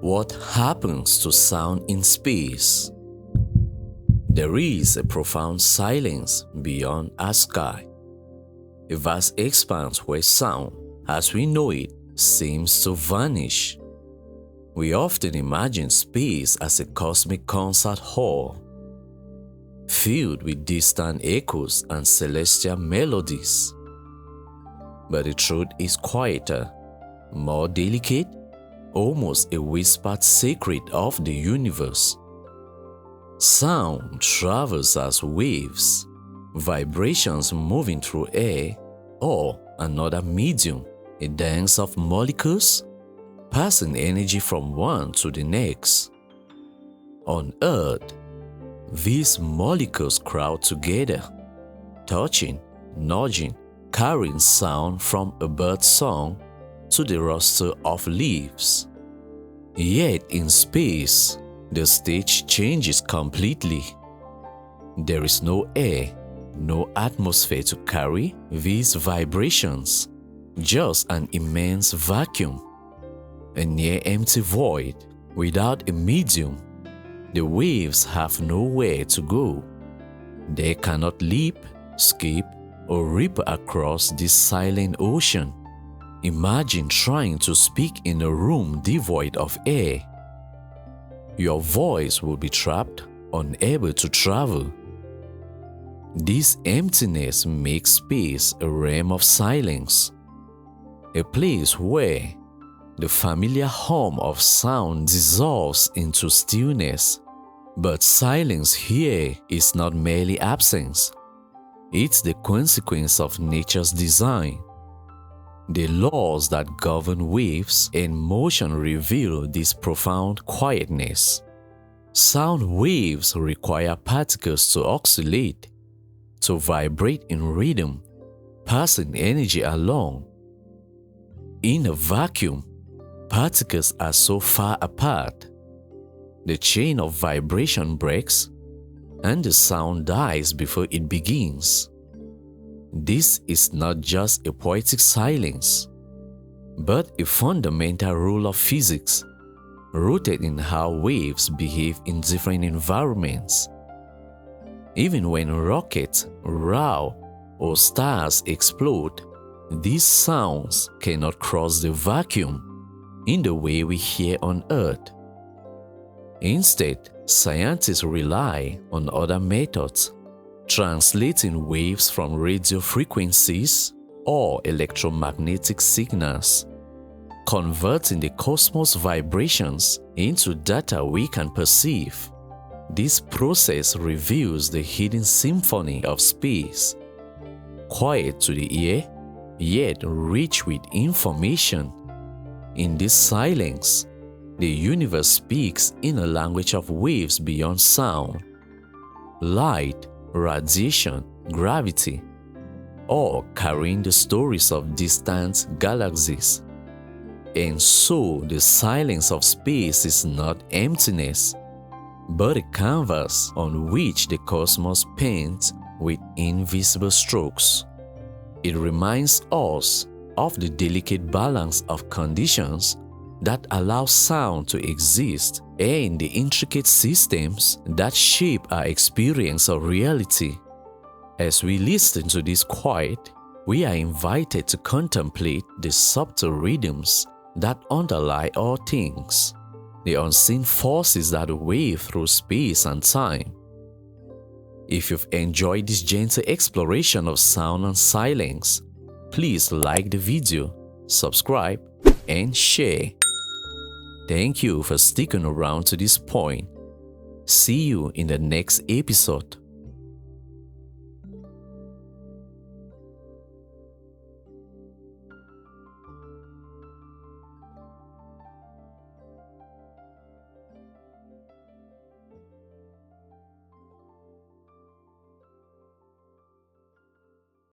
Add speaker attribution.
Speaker 1: What happens to sound in space? There is a profound silence beyond our sky, a vast expanse where sound, as we know it, seems to vanish. We often imagine space as a cosmic concert hall, filled with distant echoes and celestial melodies. But the truth is quieter, more delicate, almost a whispered secret of the universe. Sound travels as waves, vibrations moving through air or another medium, a dance of molecules, passing energy from one to the next. On Earth, these molecules crowd together, touching, nudging, carrying sound from a bird's song to the rustle of leaves. Yet in space, the stage changes completely. There is no air, no atmosphere to carry these vibrations, just an immense vacuum, a near-empty void without a medium. The waves have nowhere to go. They cannot leap, skip, or rip across this silent ocean. Imagine trying to speak in a room devoid of air. Your voice will be trapped, unable to travel. This emptiness makes space a realm of silence, a place where the familiar hum of sound dissolves into stillness. But silence here is not merely absence. It's the consequence of nature's design. The laws that govern waves and motion reveal this profound quietness. Sound waves require particles to oscillate, to vibrate in rhythm, passing energy along. In a vacuum, particles are so far apart, the chain of vibration breaks, and the sound dies before it begins. This is not just a poetic silence, but a fundamental rule of physics, rooted in how waves behave in different environments. Even when rockets roar or stars explode, these sounds cannot cross the vacuum in the way we hear on Earth. Instead, scientists rely on other methods, translating waves from radio frequencies or electromagnetic signals, converting the cosmos vibrations into data we can perceive. This process reveals the hidden symphony of space, quiet to the ear, yet rich with information. In this silence, the universe speaks in a language of waves beyond sound. Light, radiation, gravity, all carrying the stories of distant galaxies. And so the silence of space is not emptiness, but a canvas on which the cosmos paints with invisible strokes. It reminds us of the delicate balance of conditions that allow sound to exist and the intricate systems that shape our experience of reality. As we listen to this quiet, we are invited to contemplate the subtle rhythms that underlie all things, the unseen forces that wave through space and time. If you've enjoyed this gentle exploration of sound and silence, please like the video, subscribe, and share. Thank you for sticking around to this point. See you in the next episode.